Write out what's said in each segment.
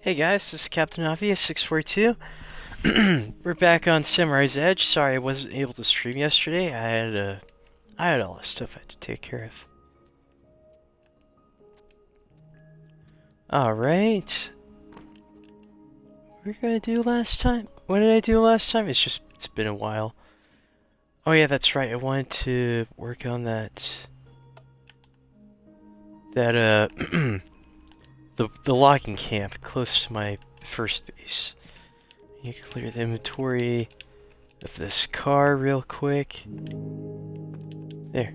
Hey guys, this is Captain Obvious 642. We're back on Samurai's Edge. Sorry I wasn't able to stream yesterday. I had all this stuff I had to take care of. Alright. What were we gonna do last time? What did I do last time? It's been a while. Oh yeah, that's right. I wanted to work on that the logging camp close to my first base. You can clear the inventory of this car real quick. There.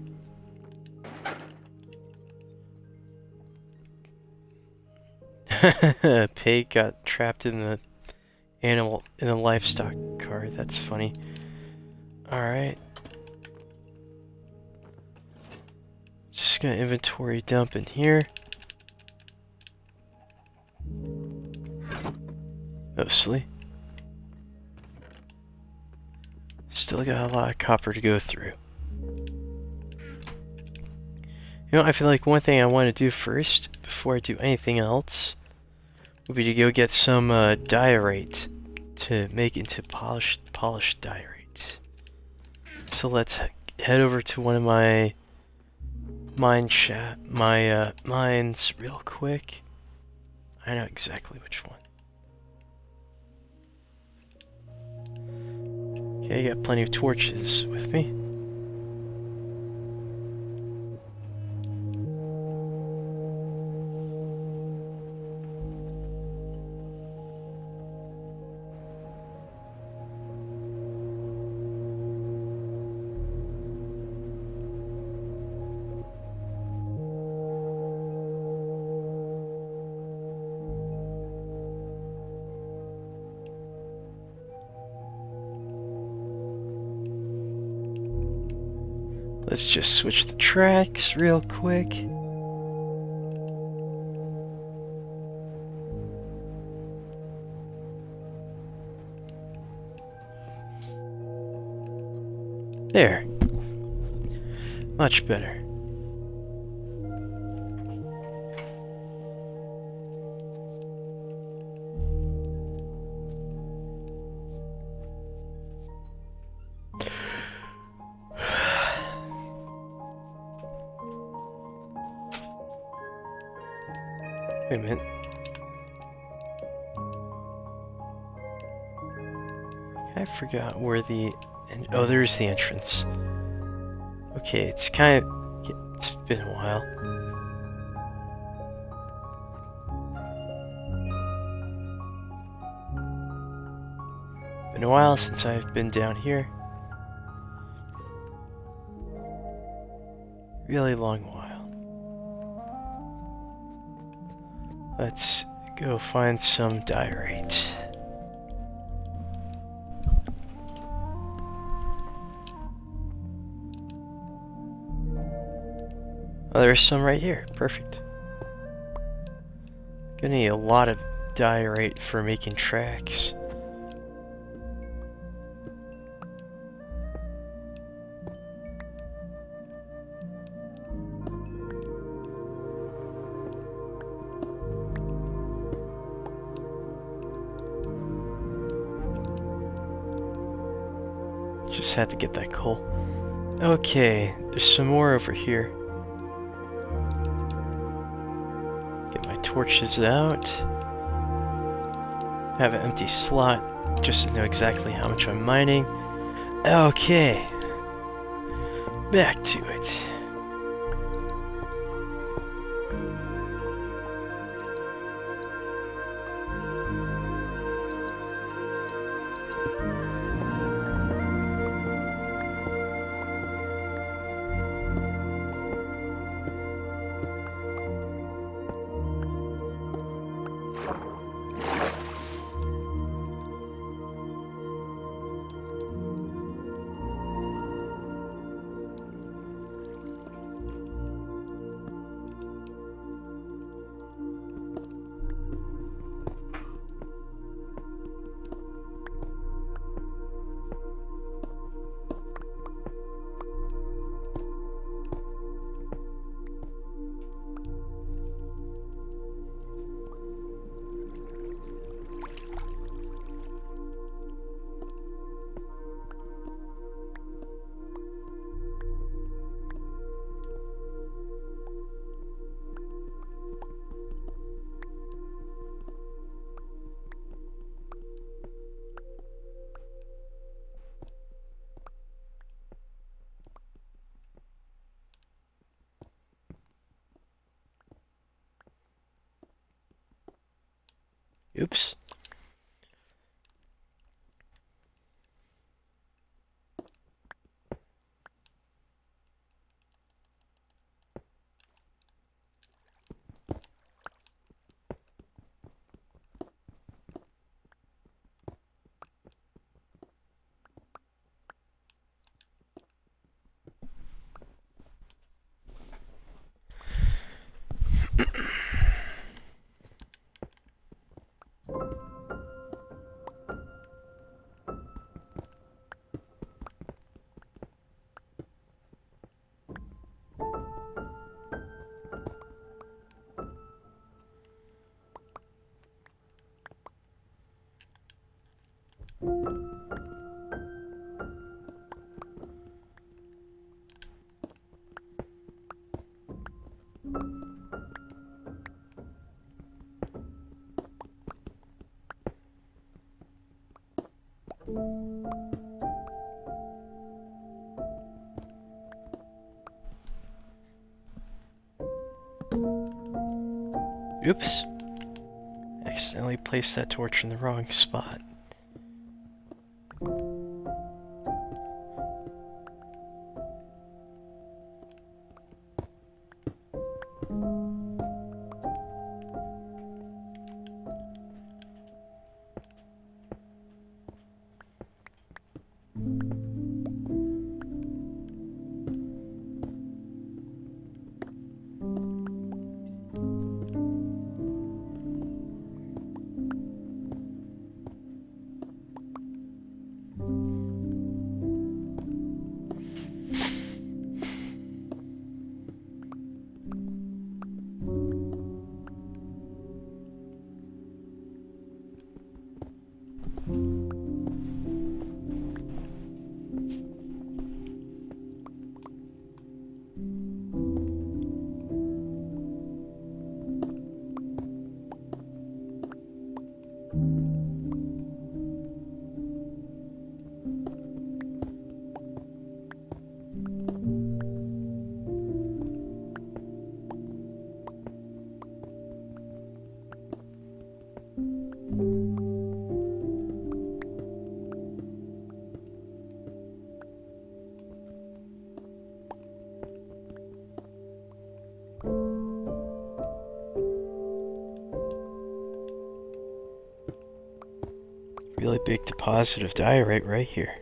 Pig got trapped in the livestock car. That's funny. Alright. Just gonna inventory dump in here. Mostly. Still got a lot of copper to go through. You know, I feel like one thing I want to do first, before I do anything else, would be to go get some diorite to make into polished diorite. So let's head over to one of my mines real quick. I know exactly which one. Okay, I got plenty of torches with me. Let's just switch the tracks real quick. There. Much better. Wait a minute. I forgot where the... oh, there's the entrance. Okay, it's kind of... it's been a while. Been a while since I've been down here. Really long while. Let's go find some diorite. Oh, there's some right here. Perfect. Gonna need a lot of diorite for making tracks. Just had to get that coal. Okay, there's some more over here. Get my torches out. Have an empty slot just to know exactly how much I'm mining. Okay. Back to it. Oops. Oops. Accidentally placed that torch in the wrong spot. Really big deposit of diorite right here.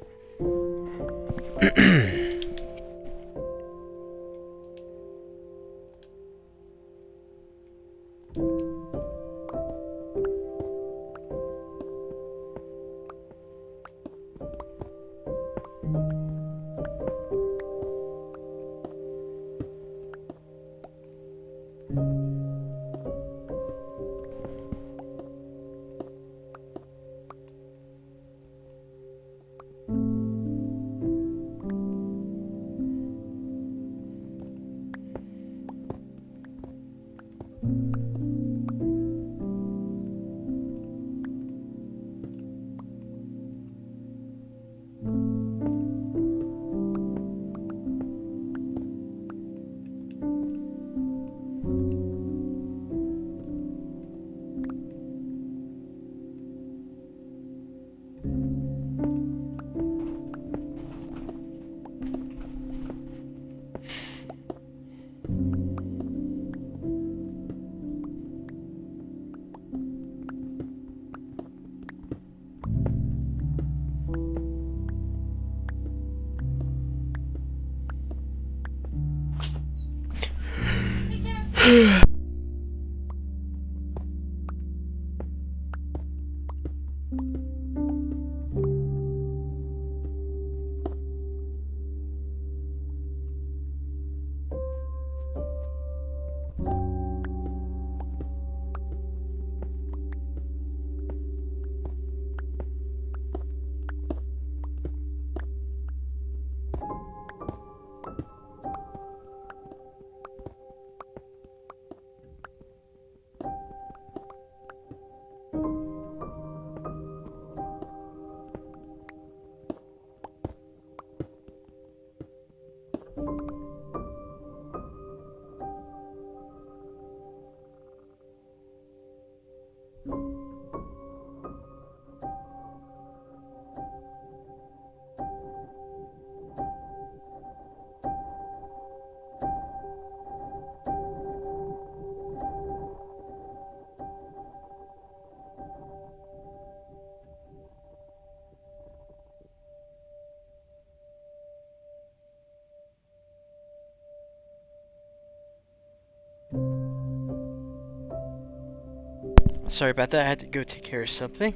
Sorry about that, I had to go take care of something.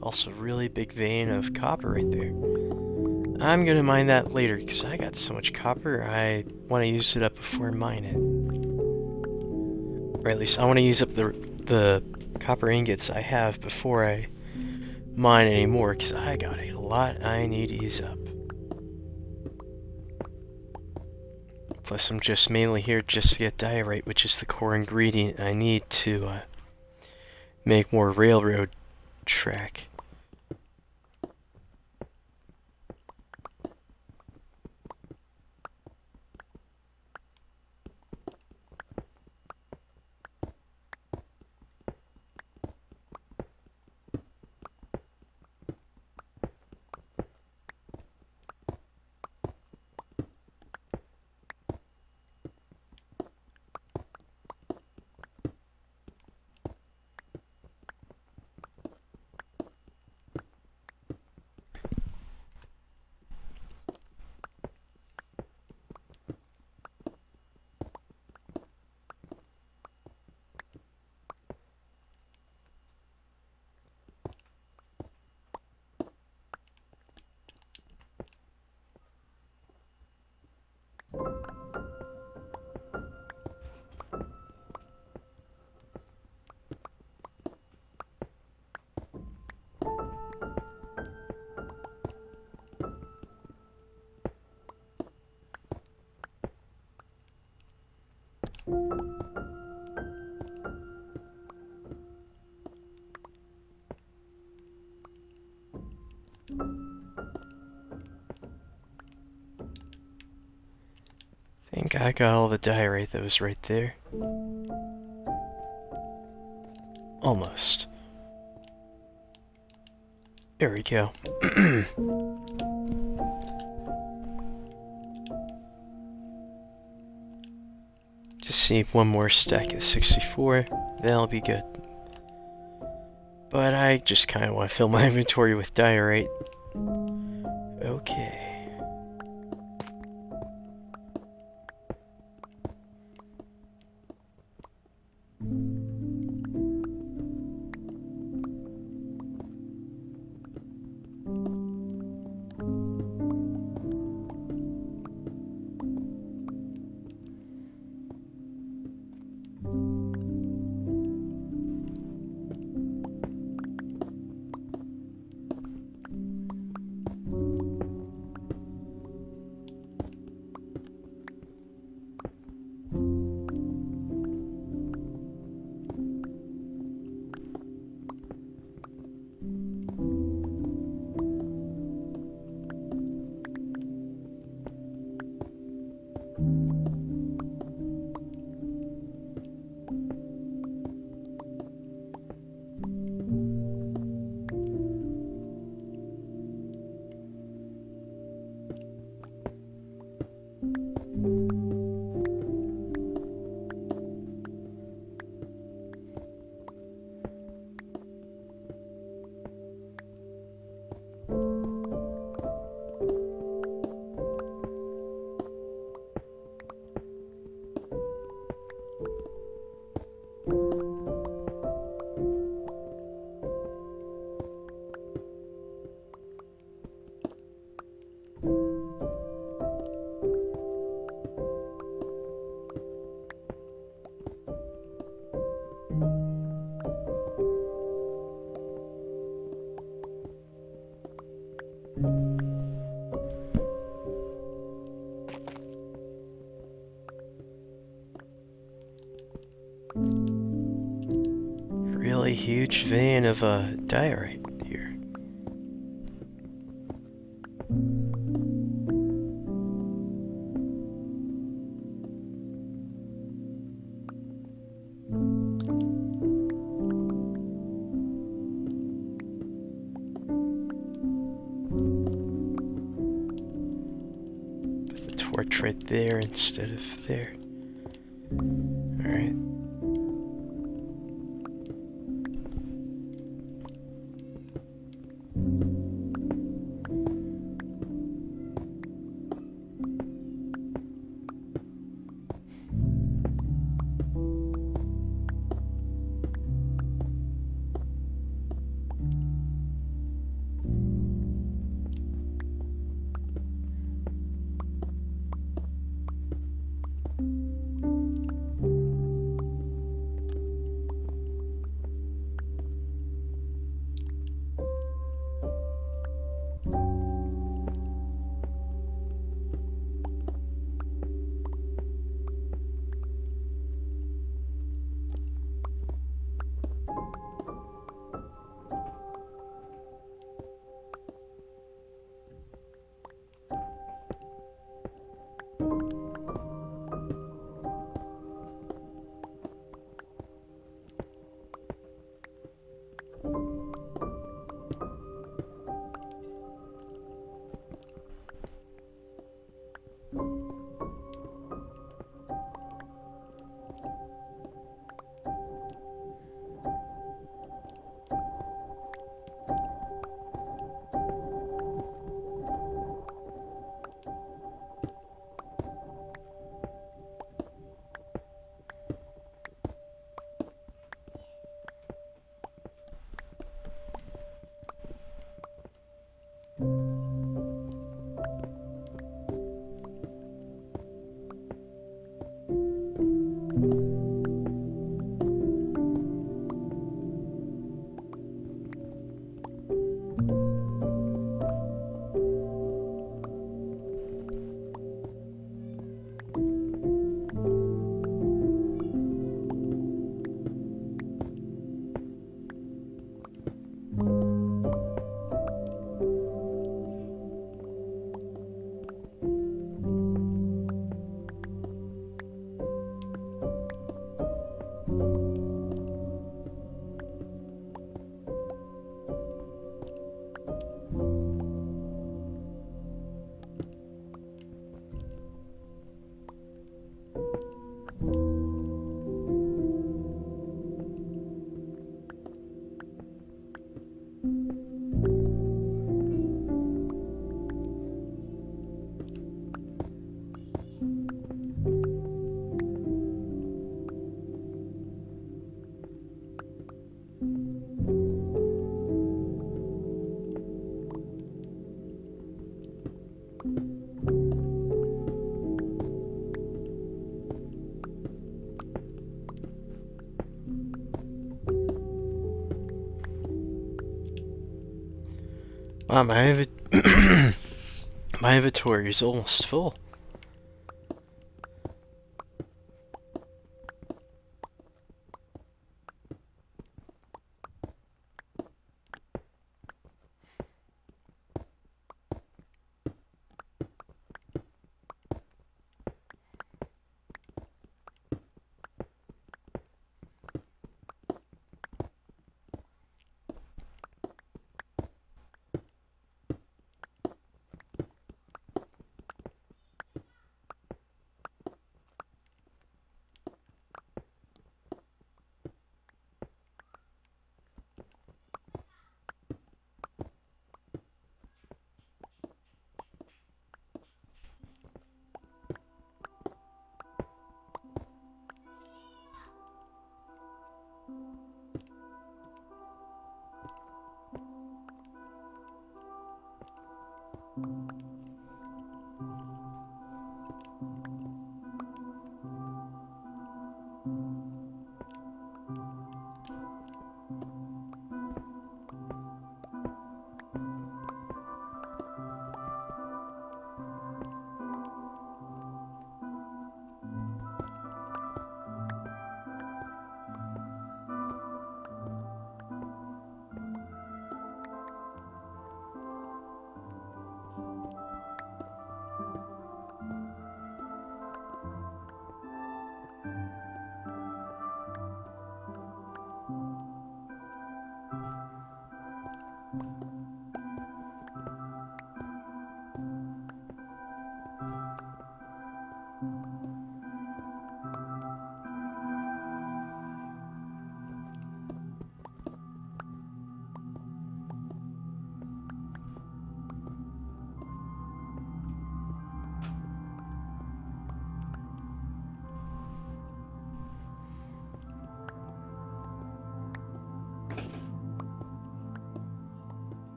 Also, really big vein of copper right there. I'm gonna mine that later because I got so much copper I want to use it up before I mine it. Or at least I want to use up the copper ingots I have before I mine anymore because I got a lot I need to use up. Plus I'm just mainly here just to get diorite, which is the core ingredient I need to make more railroad track. I think I got all the diorite that was right there. Almost. There we go. Just need one more stack of 64. That'll be good. But I just kind of want to fill my inventory with diorite. Okay. huge vein of diorite here. Put the torch right there instead of there. Alright. Wow, my inventory is almost full.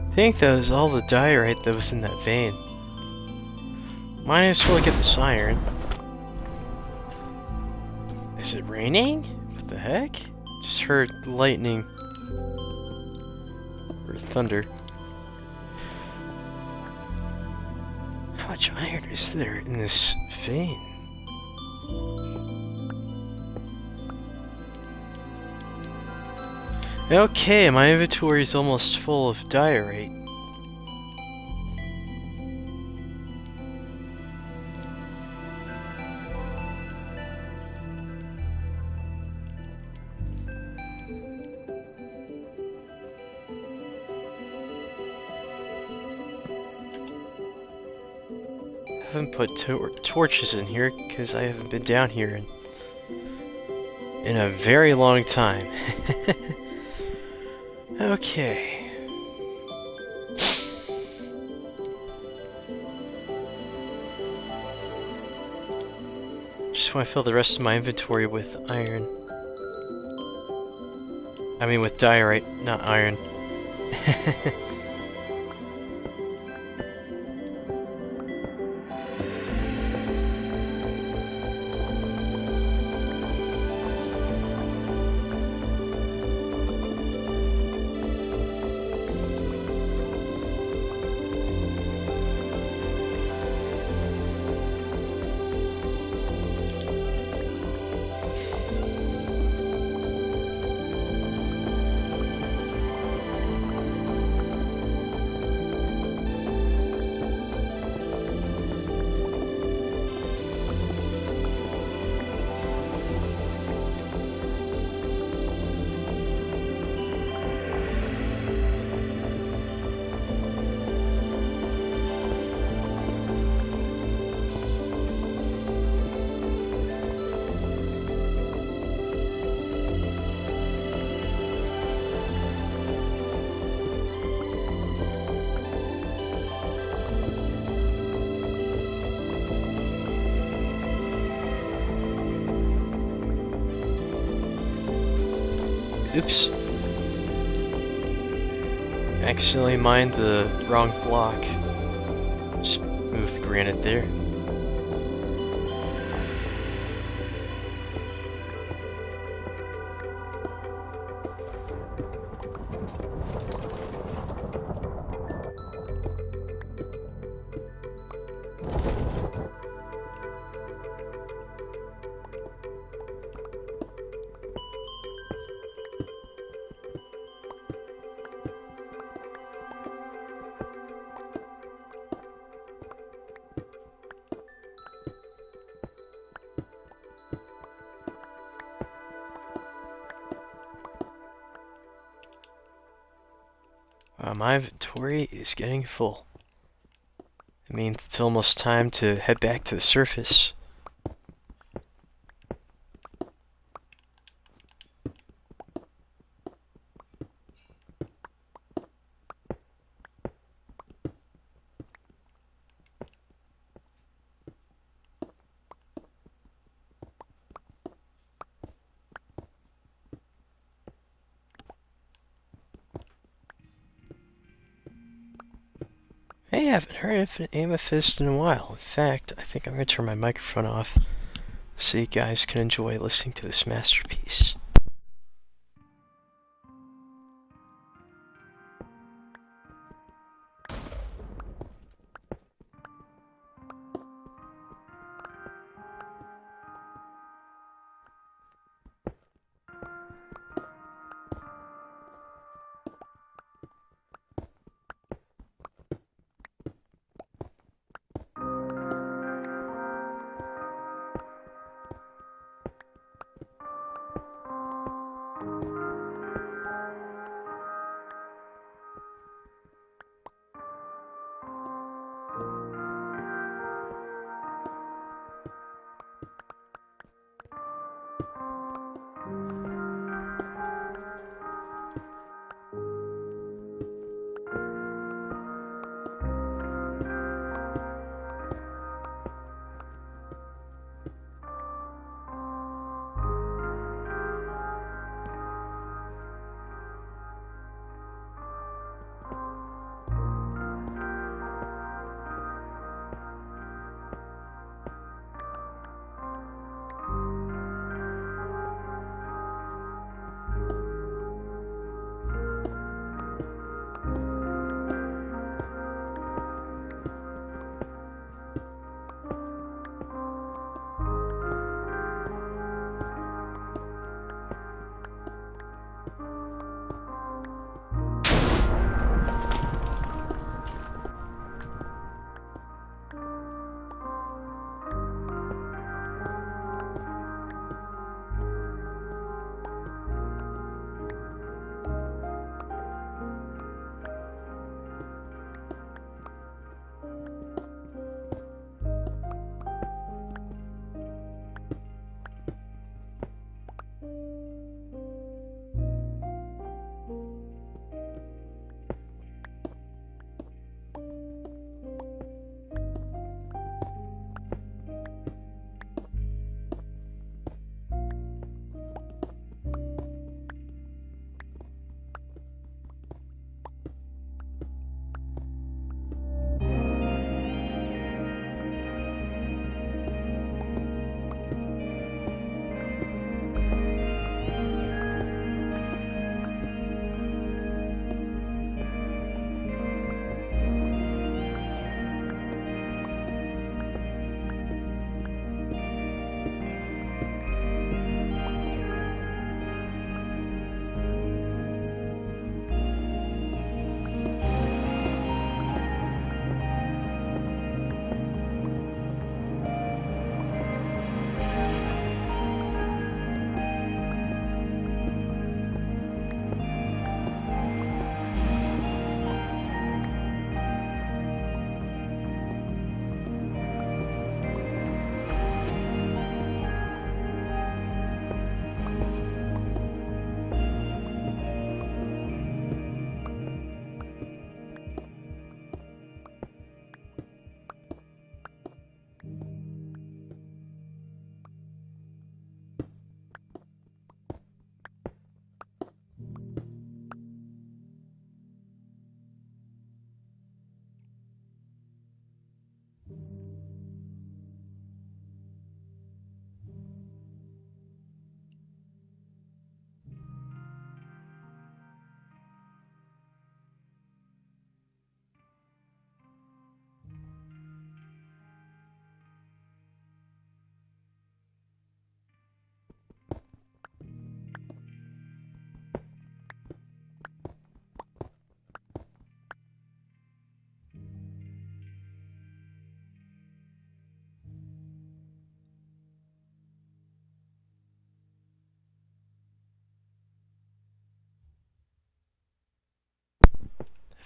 I think that was all the diorite that was in that vein. Might as well get this iron. Is it raining? What the heck? Just heard lightning. Or thunder. How much iron is there in this vein? Okay, my inventory is almost full of diorite. I haven't put torches in here because I haven't been down here in a very long time. Okay. Just want to fill the rest of my inventory with iron. I mean with diorite, not iron. Oops. Accidentally mined the wrong block. Just move the granite there. My inventory is getting full. It means it's almost time to head back to the surface. Hey, I haven't heard of an amethyst in a while. In fact, I think I'm going to turn my microphone off so you guys can enjoy listening to this masterpiece.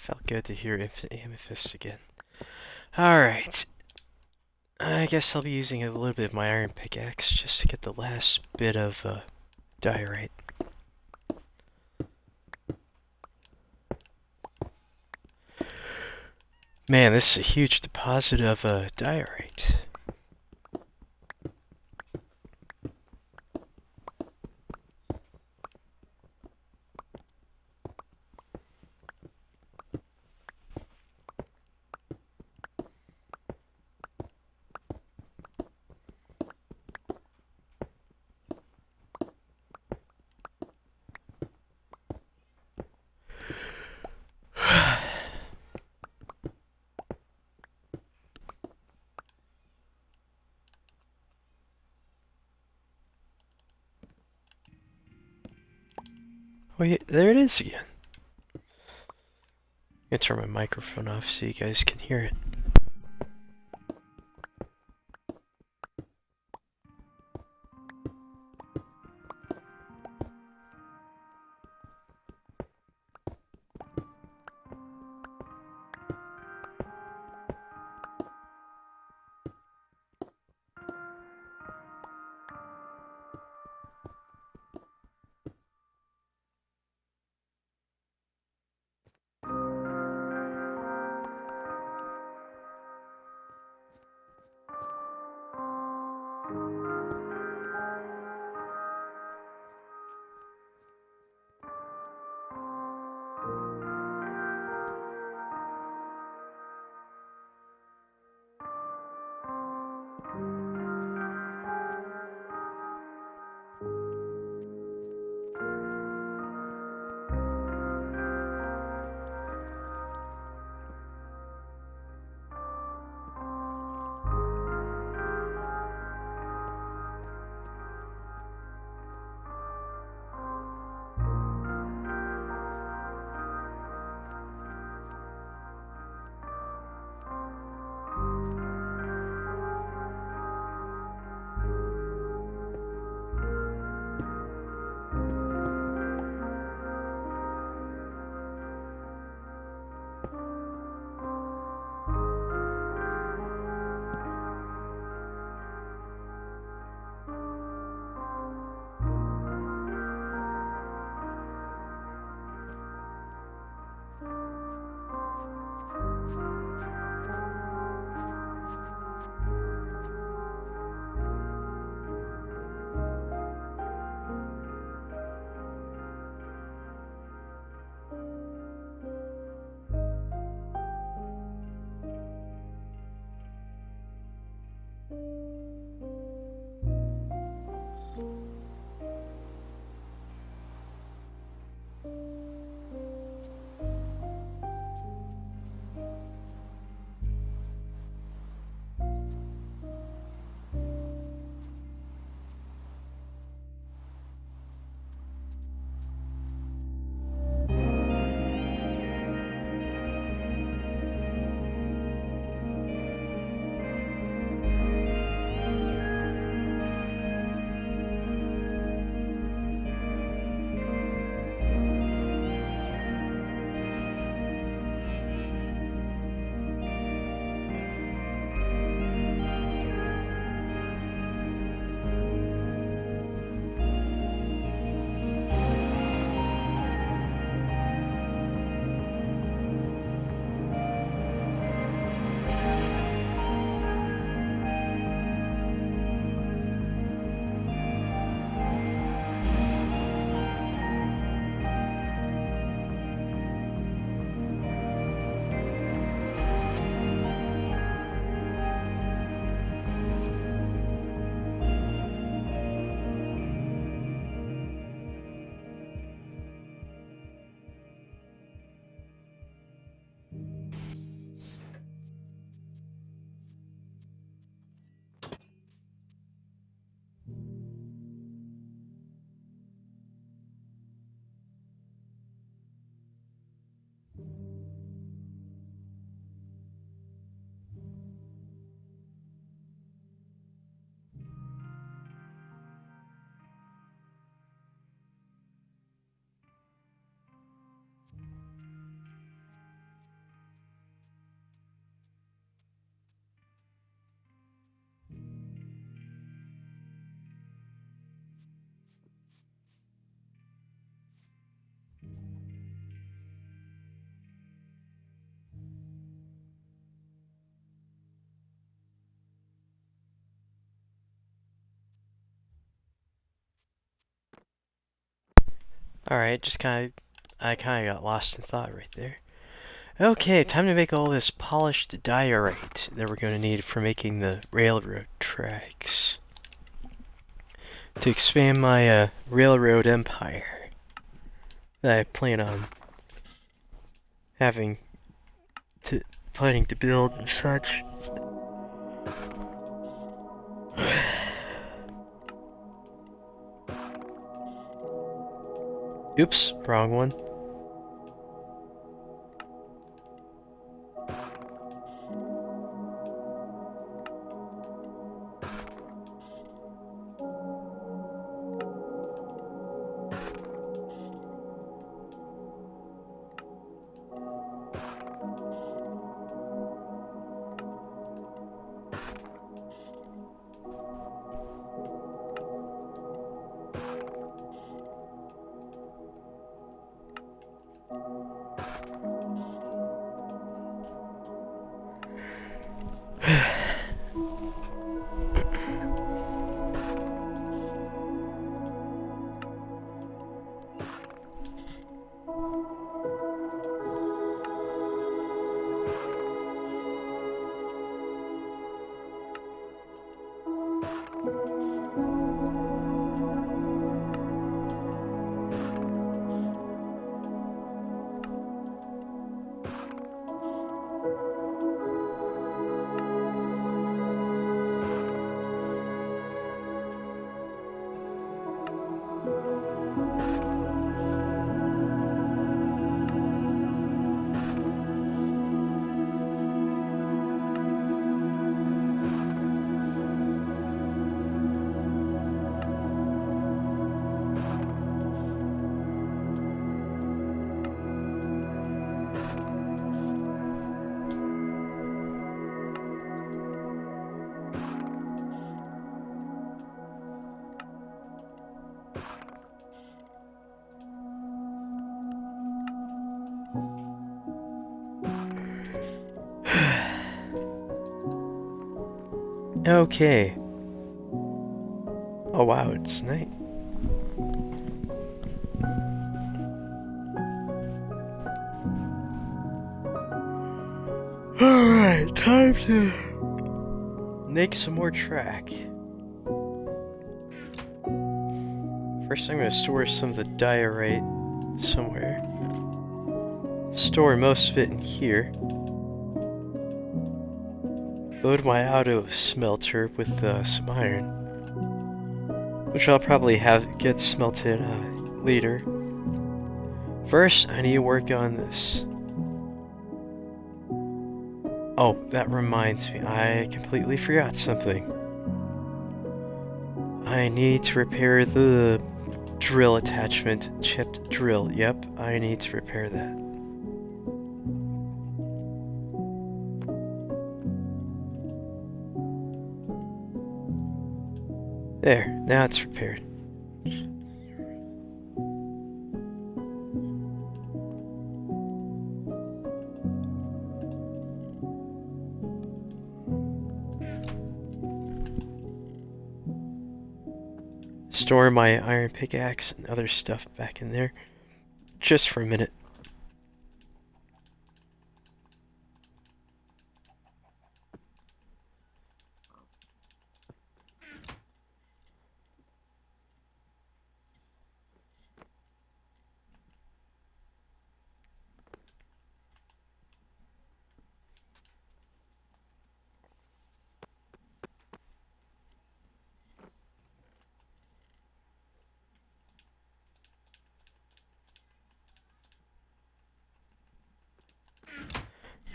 Felt good to hear Amethyst again. Alright. I guess I'll be using a little bit of my iron pickaxe just to get the last bit of diorite. Man, this is a huge deposit of diorite. Oh yeah, there it is again. I'm gonna turn my microphone off so you guys can hear it. Alright, I kinda got lost in thought right there. Okay, time to make all this polished diorite that we're gonna need for making the railroad tracks. To expand my, railroad empire that I plan on having planning to build and such. Oops, wrong one. Okay. Oh wow, it's night. Alright, time to make some more track. First I'm gonna store some of the diorite somewhere. Store most of it in here. Load my auto smelter with some iron, which I'll probably get smelted later. First, I need to work on this. Oh, that reminds me, I completely forgot something. I need to repair the drill attachment, chipped drill. Yep, I need to repair that. There, now it's repaired. Store my iron pickaxe and other stuff back in there, just for a minute.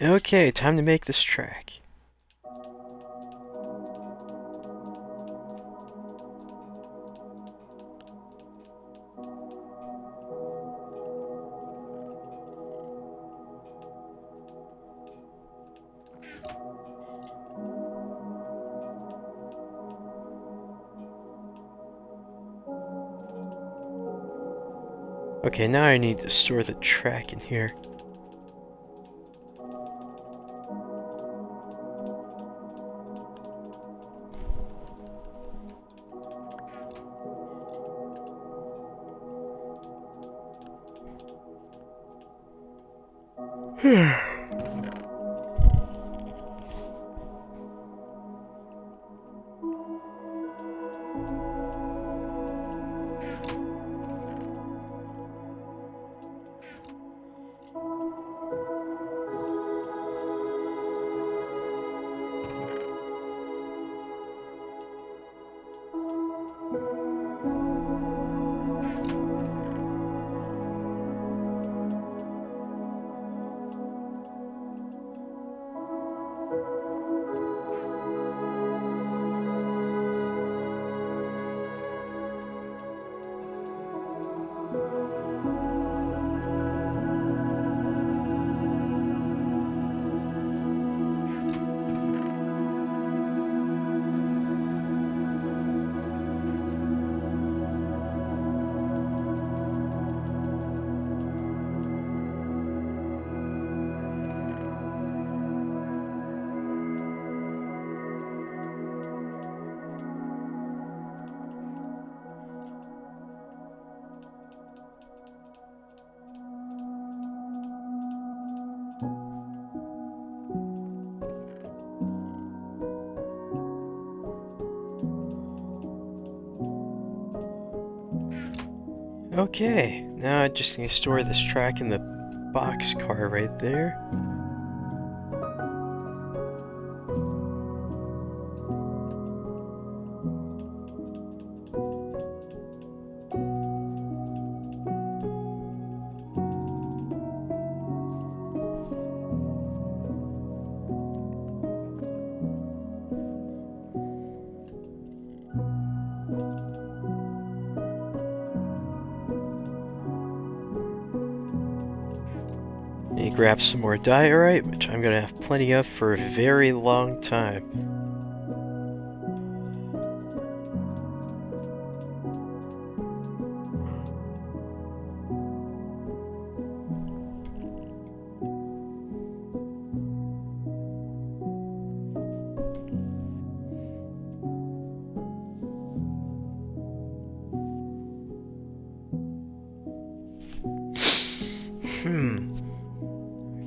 Okay, time to make this track. Okay, now I need to store the track in here. Okay, now I just need to store this track in the boxcar right there. Need to grab some more diorite, which I'm gonna have plenty of for a very long time.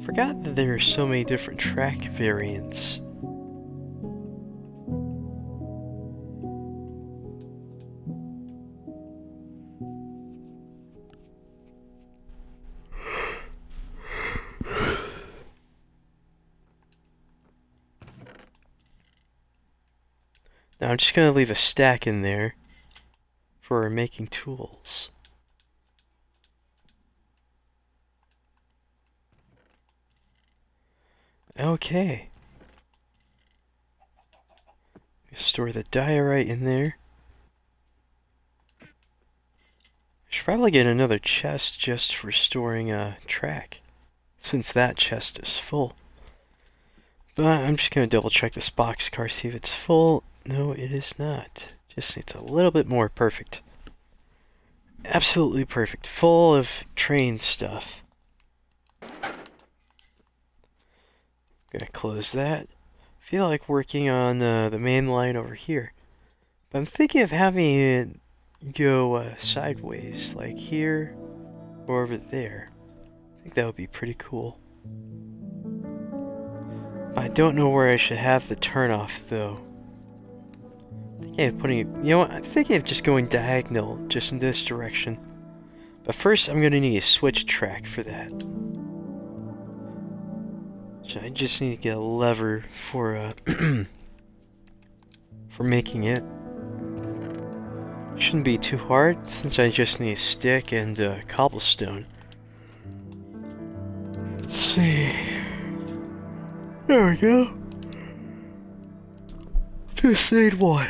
Forgot that there are so many different track variants. Now I'm just gonna leave a stack in there for making tools. Okay. Store the diorite in there. I should probably get another chest just for storing a track, since that chest is full. But I'm just gonna double check this boxcar, see if it's full. No, it is not. Just needs a little bit more. Perfect. Absolutely perfect. Full of train stuff. Gonna close that. Feel like working on the main line over here. But I'm thinking of having it go sideways, like here or over there. I think that would be pretty cool. I don't know where I should have the turnoff though. I think I'm putting it, you know what, I'm thinking of just going diagonal, just in this direction. But first I'm gonna need a switch track for that. So I just need to get a lever for for making it. Shouldn't be too hard since I just need a stick and cobblestone. Let's see. There we go. Just need one.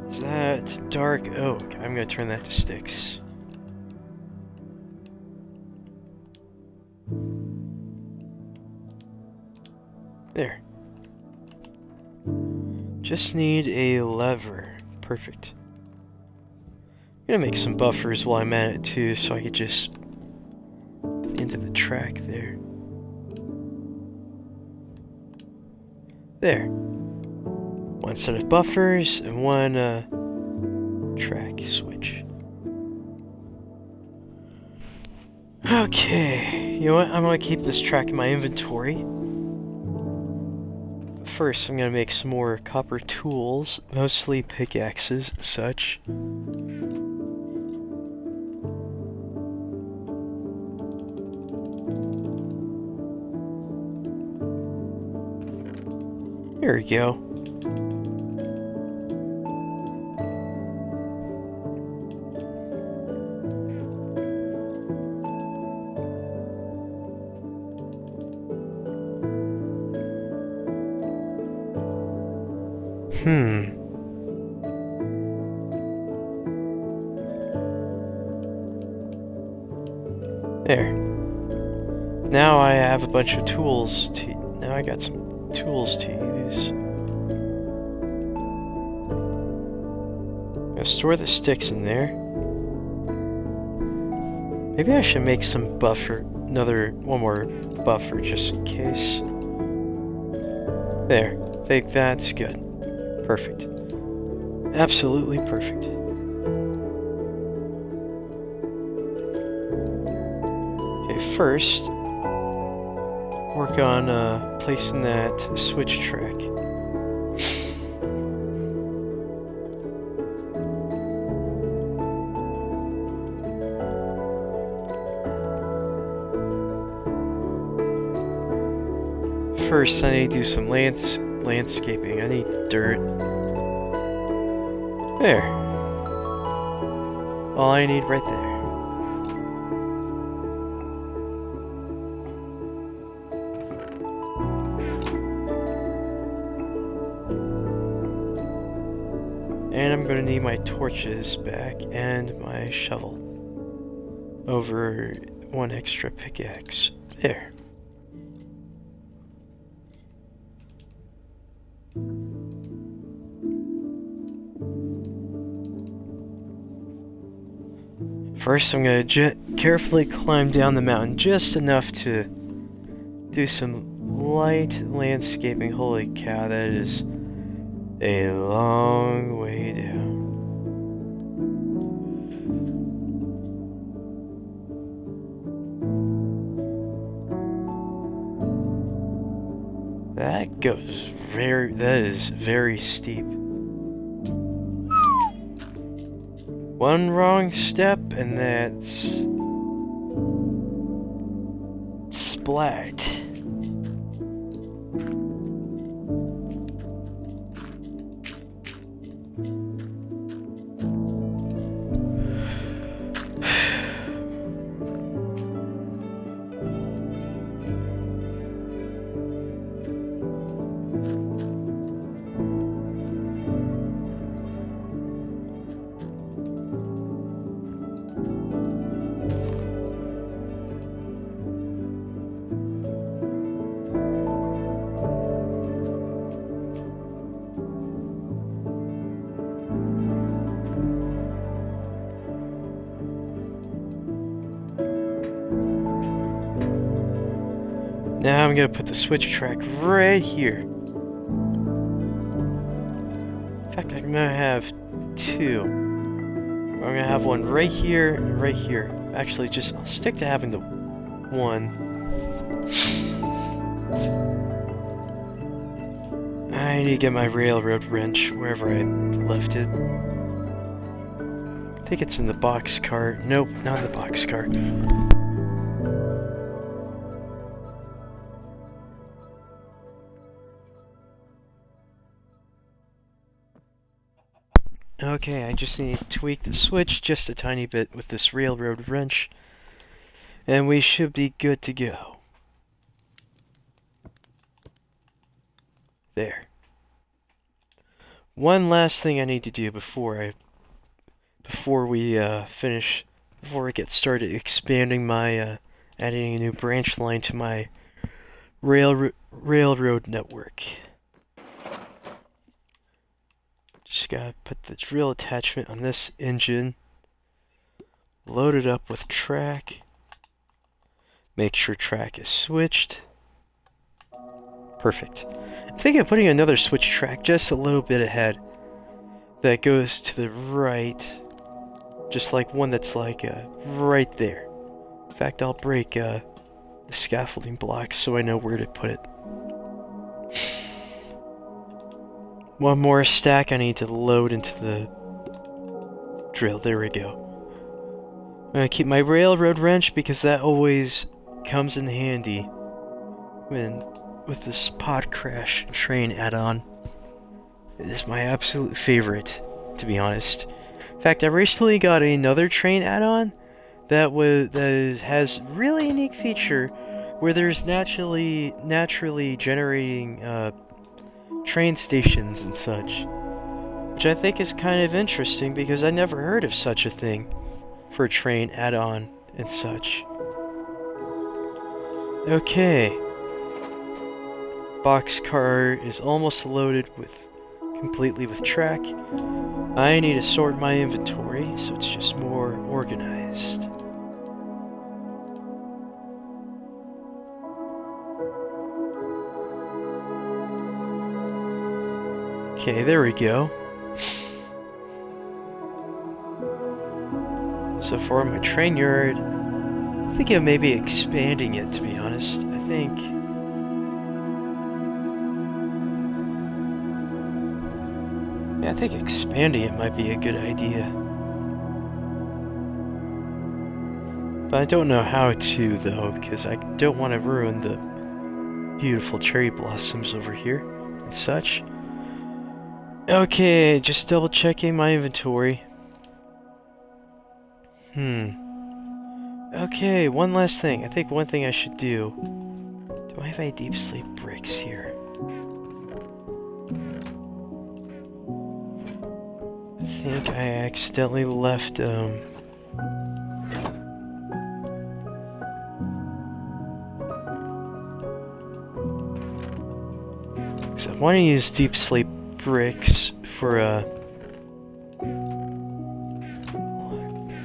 Is that dark oak? I'm gonna turn that to sticks. There. Just need a lever. Perfect. I'm gonna make some buffers while I'm at it too, so I could just put into the track there. There. one set of buffers and one track switch. Okay, you know what? I'm gonna keep this track in my inventory. First, I'm gonna make some more copper tools, mostly pickaxes and such. There we go. There. Now I have a bunch of tools to... Now I got some tools to use. I'm gonna store the sticks in there. Maybe I should make some buffer... one more buffer just in case. There. I think that's good. Perfect. Absolutely perfect. First, work on placing that switch track. First, I need to do some landscaping. I need dirt. There. All I need right there. And I'm gonna need my torches back and my shovel. Over one extra pickaxe. There. First, I'm gonna carefully climb down the mountain just enough to do some light landscaping. Holy cow, that is a long way down. That is very steep. One wrong step and that's splat. Now I'm gonna put the switch track right here. In fact, I'm gonna have two. I'm gonna have one right here and right here. Actually, just I'll stick to having the one. I need to get my railroad wrench wherever I left it. I think it's in the box cart. Nope, not in the box cart. Okay, I just need to tweak the switch just a tiny bit with this railroad wrench, and we should be good to go. There. One last thing I need to do before we get started expanding my adding a new branch line to my railroad network. Just gotta put the drill attachment on this engine, load it up with track, make sure track is switched. Perfect. thinking of putting another switch track just a little bit ahead that goes to the right, just like one that's like right there. In fact, I'll break the scaffolding blocks so I know where to put it. One more stack I need to load into the drill. There we go. I'm gonna keep my railroad wrench because that always comes in handy when with this pod crash train add-on. It is my absolute favorite, to be honest. In fact, I recently got another train add-on that has really unique feature where there's naturally generating train stations and such, which I think is kind of interesting because I never heard of such a thing for a train add-on and such. Okay. Boxcar is almost loaded completely with track. I need to sort my inventory so it's just more organized. Okay, there we go. So for my train yard, I think of maybe expanding it, to be honest. I think expanding it might be a good idea. But I don't know how to, though, because I don't want to ruin the beautiful cherry blossoms over here and such. Okay, just double checking my inventory. Okay, one last thing. I think one thing I should do. Do I have any deep sleep bricks here? I think I accidentally left, so I want to use deep sleep bricks for, I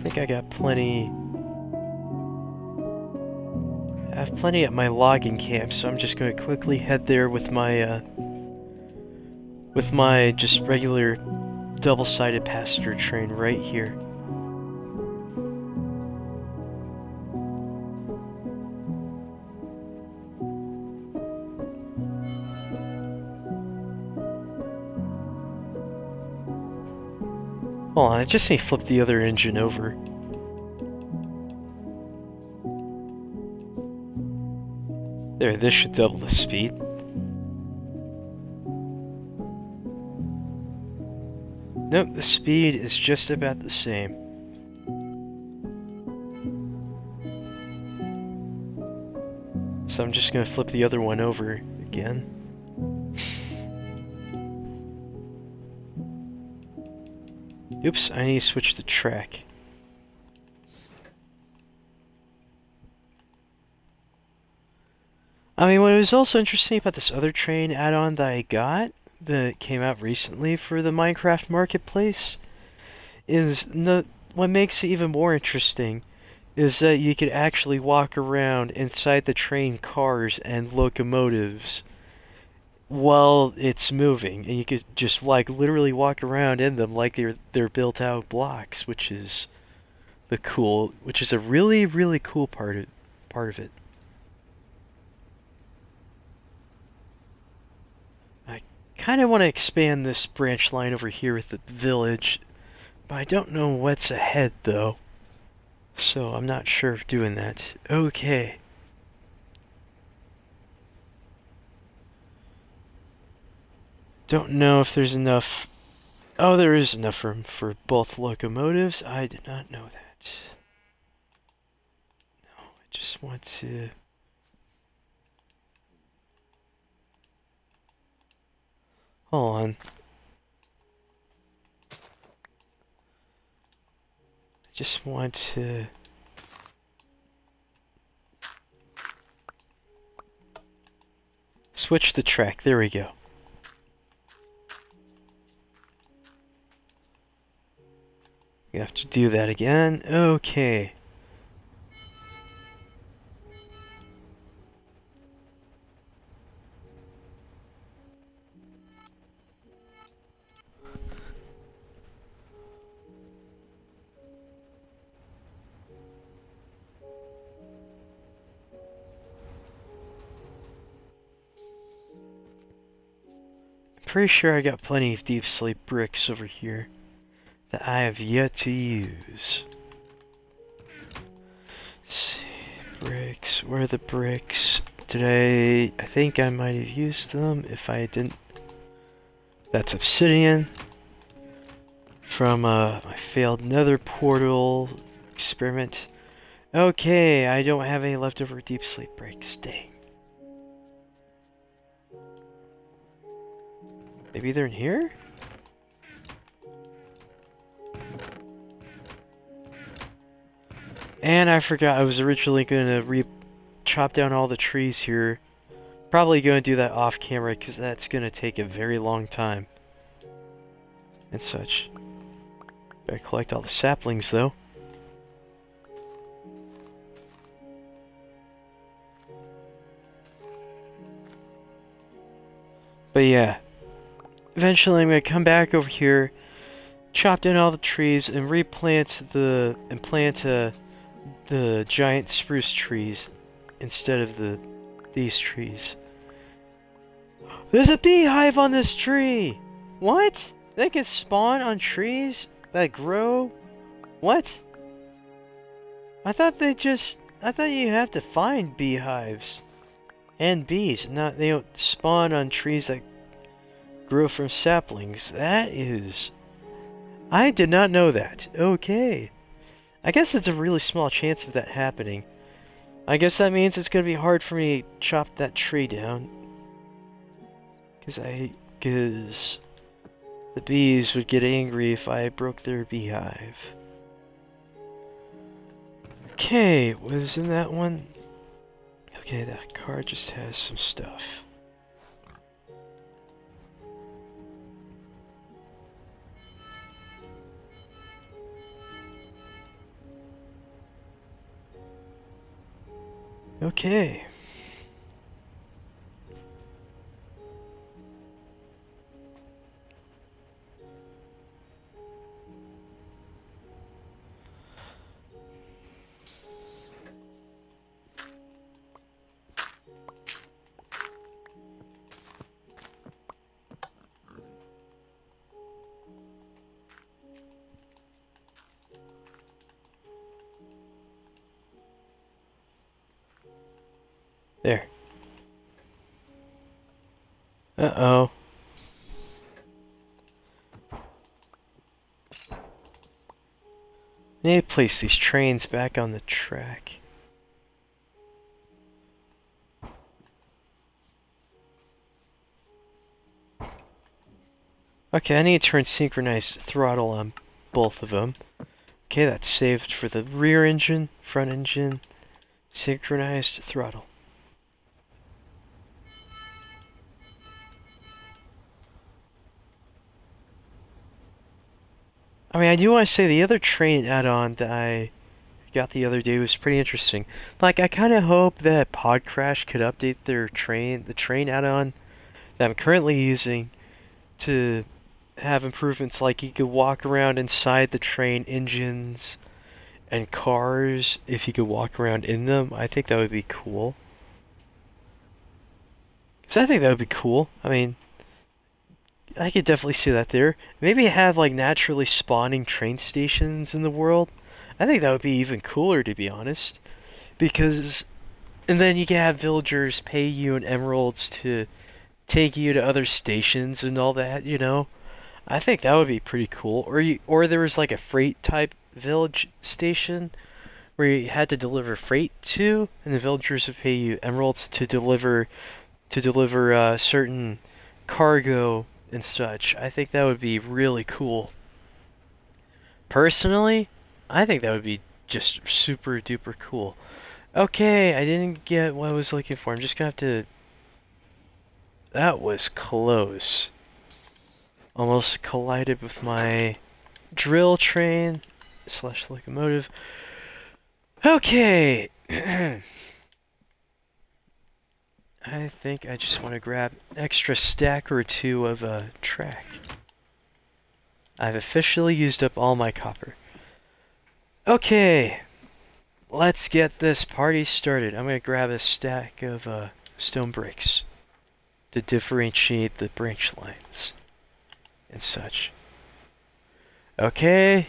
think I got plenty. I have plenty at my logging camp, so I'm just going to quickly head there with my just regular double-sided passenger train right here. Hold on, I just need to flip the other engine over. There, this should double the speed. Nope, the speed is just about the same. So I'm just gonna flip the other one over again. Oops, I need to switch the track. I mean, what was also interesting about this other train add-on that I got, that came out recently for the Minecraft Marketplace, is what makes it even more interesting is that you could actually walk around inside the train cars and locomotives while it's moving, and you could just like literally walk around in them like they're built out blocks, which is a really cool part of it. I kind of want to expand this branch line over here with the village, but I don't know what's ahead though, so I'm not sure of doing that. Okay. Don't know if there's enough. Oh, there is enough room for both locomotives. I did not know that. No, I just want to. Hold on. I just want to. Switch the track. There we go. You have to do that again. Okay. pretty sure I got plenty of deep slate bricks over here that I have yet to use. Let's see, bricks, where are the bricks? I think I might have used them. If I didn't, that's obsidian from my failed nether portal experiment. Okay, I don't have any leftover deep sleep bricks. Dang. Maybe they're in here? And I forgot I was originally going to chop down all the trees here. Probably going to do that off camera because that's going to take a very long time. And such. Gotta collect all the saplings though. But yeah. Eventually I'm going to come back over here, chop down all the trees, and plant the giant spruce trees instead of these trees. There's a beehive on this tree! What? They can spawn on trees that grow? What? I thought you have to find beehives and bees, not they don't spawn on trees that grow from saplings. I did not know that. Okay. I guess it's a really small chance of that happening. I guess that means it's gonna be hard for me to chop that tree down. Because the bees would get angry if I broke their beehive. Okay, what is in that one? Okay, that card just has some stuff. Okay. There. Uh-oh. I need to place these trains back on the track. Okay, I need to turn synchronized throttle on both of them. Okay, that's saved for the rear engine, front engine, synchronized throttle. I mean, I do want to say the other train add-on that I got the other day was pretty interesting. Like, I kind of hope that Podcrash could update the train add-on that I'm currently using to have improvements like you could walk around inside the train engines and cars if you could walk around in them. I think that would be cool. Because I think that would be cool. I mean, I could definitely see that there. Maybe have like naturally spawning train stations in the world. I think that would be even cooler, to be honest. Because, and then you can have villagers pay you in emeralds to take you to other stations and all that, you know? I think that would be pretty cool. Or there was like a freight type village station where you had to deliver freight to, and the villagers would pay you emeralds to deliver certain cargo and such. I think that would be really cool. Personally, I think that would be just super duper cool. Okay, I didn't get what I was looking for. I'm just gonna have to... That was close. Almost collided with my drill train / locomotive. Okay! I think I just want to grab an extra stack or two of track. I've officially used up all my copper. Okay, let's get this party started. I'm gonna grab a stack of stone bricks. to differentiate the branch lines and such. Okay.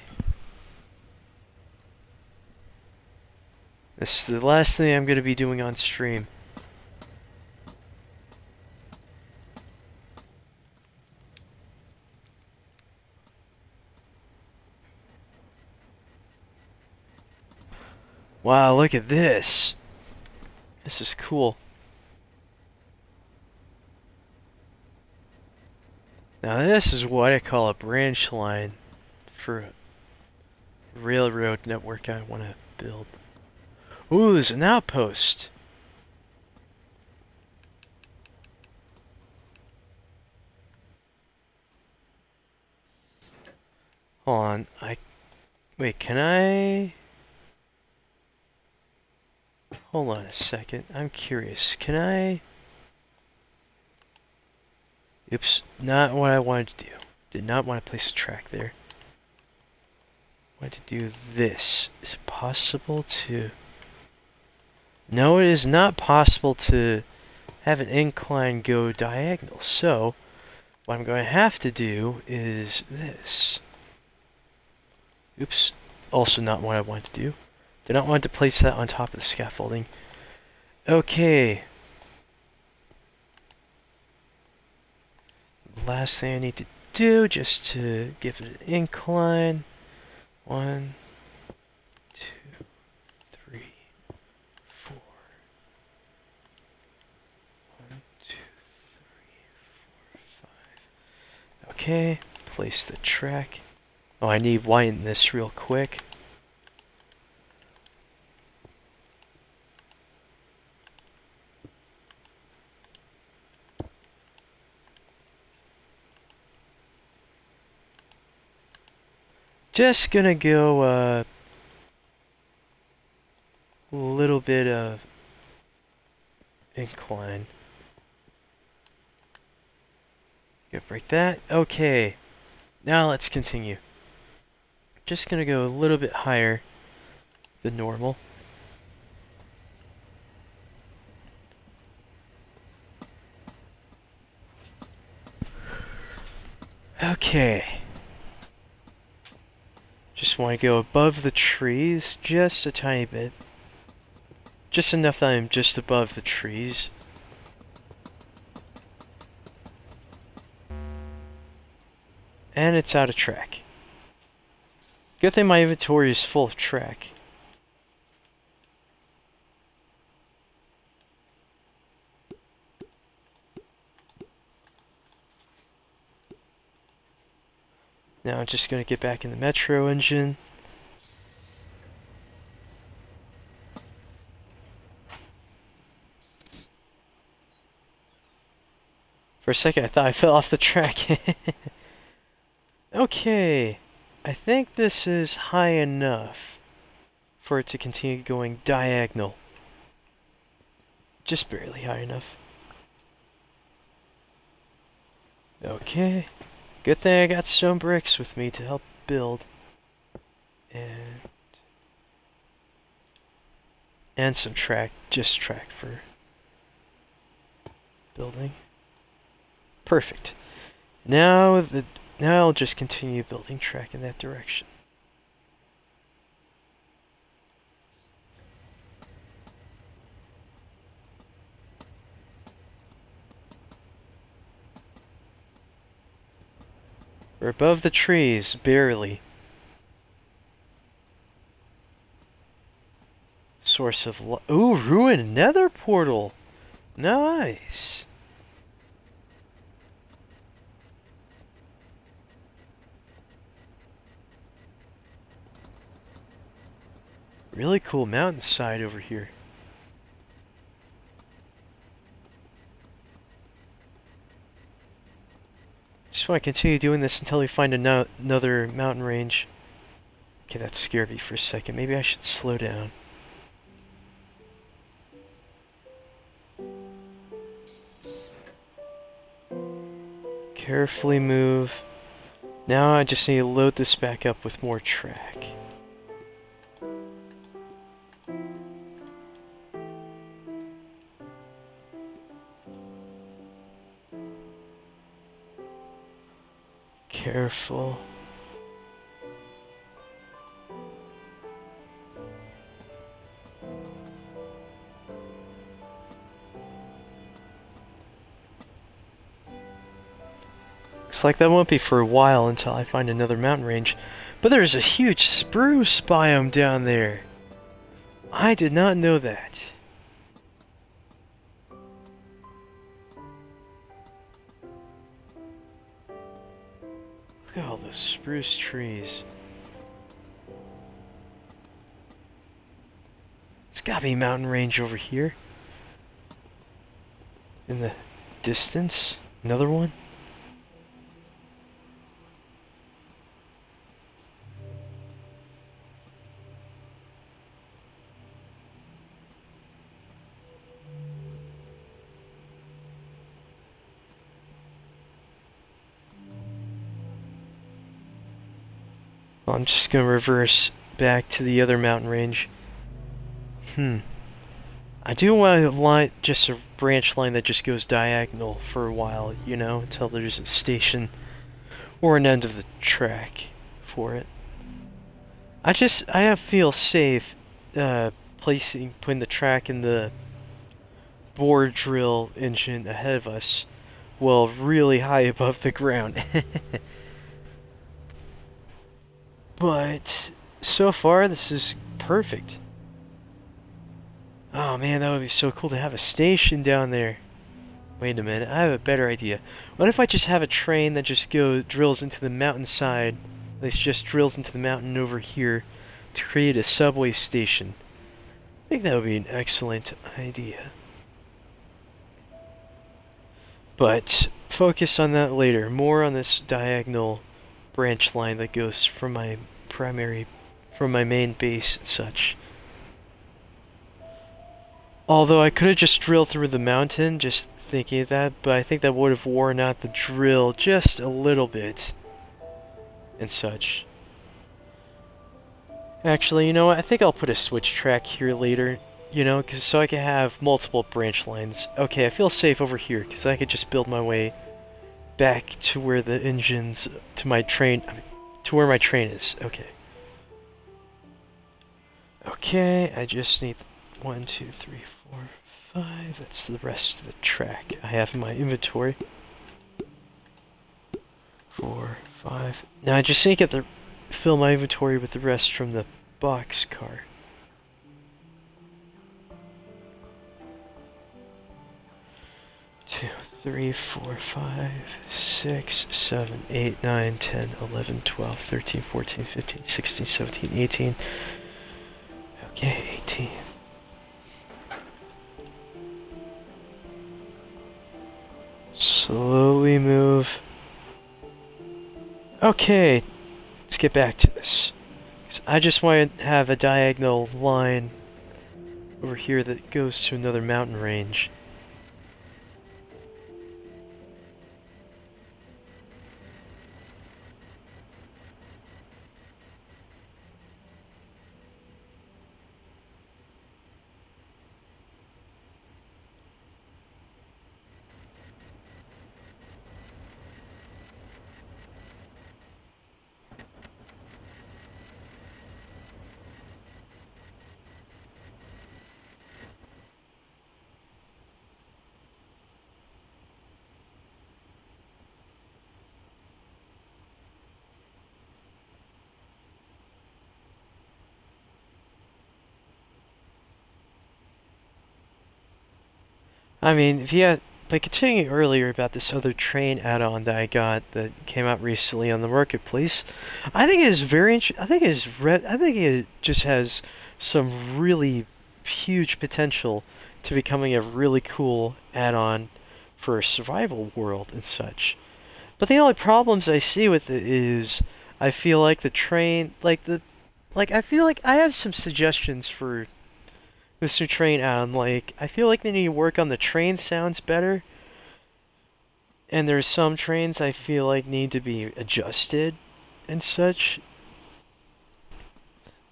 This is the last thing I'm going to be doing on stream. Wow, look at this. This is cool. Now this is what I call a branch line for a railroad network I want to build. Ooh, there's an outpost. Hold on, wait, can I? Hold on a second, I'm curious. Can I? Oops, not what I wanted to do. Did not want to place a track there. I wanted to do this. Is it possible to... No, it is not possible to have an incline go diagonal. So, what I'm going to have to do is this. Oops, also not what I want to do. Did not want to place that on top of the scaffolding. Okay. Last thing I need to do, just to give it an incline. 1, 2, 3, 4. 1, 2, 3, 4, 5. Okay, place the track. Oh, I need widen this real quick. Just gonna go a little bit of incline. Go break that. Okay. Now let's continue. Just gonna go a little bit higher than normal. Okay. Just want to go above the trees just a tiny bit. Just enough that I'm just above the trees. And it's out of track. Good thing my inventory is full of track. Now I'm just going to get back in the Metro engine. For a second I thought I fell off the track. Okay, I think this is high enough for it to continue going diagonal. Just barely high enough. Okay. Good thing I got stone bricks with me to help build. And some track, just track for building. Perfect. Now I'll just continue building track in that direction. We're above the trees, barely. Source of ooh, ruined nether portal. Nice. Really cool mountainside over here. Just want to continue doing this until we find another mountain range. Okay, that scared me for a second. Maybe I should slow down. Carefully move. Now I just need to load this back up with more track. careful. Looks like that won't be for a while until I find another mountain range. But there's a huge spruce biome down there. I did not know that. Look at all those spruce trees. There's gotta be a mountain range over here. In the distance. Another one. Well, I'm just gonna reverse back to the other mountain range. I do want a line, just a branch line that just goes diagonal for a while, you know, until there's a station or an end of the track for it. I don't feel safe putting the track in the bore drill engine ahead of us, well, really high above the ground. But so far, this is perfect. Oh man, that would be so cool to have a station down there. Wait a minute, I have a better idea. What if I just have a train that just drills into the mountainside, at least just drills into the mountain over here, to create a subway station? I think that would be an excellent idea. But focus on that later. More on this diagonal branch line that goes from my main base and such. Although I could have just drilled through the mountain, just thinking of that, but I think that would have worn out the drill just a little bit and such. Actually, you know what? I think I'll put a switch track here later, you know, so I can have multiple branch lines. Okay, I feel safe over here, because I could just build my way back to where the engines, to my train, to where my train is. Okay. Okay, I just need 1, 2, 3, 4, 5. That's the rest of the track I have in my inventory. 4, 5. Now I just need to get fill my inventory with the rest from the box car. Two, 3, 4, 5, 6, 7, 8, 9, 10, 11, 12, 13, 14, 15, 16, 17, 18. Okay, 18. Slowly move. Okay, let's get back to this. I just want to have a diagonal line over here that goes to another mountain range. I mean, if you had, like, continuing earlier about this other train add-on that I got that came out recently on the marketplace, I think it is very I think it just has some really huge potential to becoming a really cool add-on for a survival world and such. But the only problems I see with it is I feel like the train, I feel like I have some suggestions for this new train add-on. Like, I feel like they need to work on the train sounds better. And there's some trains I feel like need to be adjusted and such.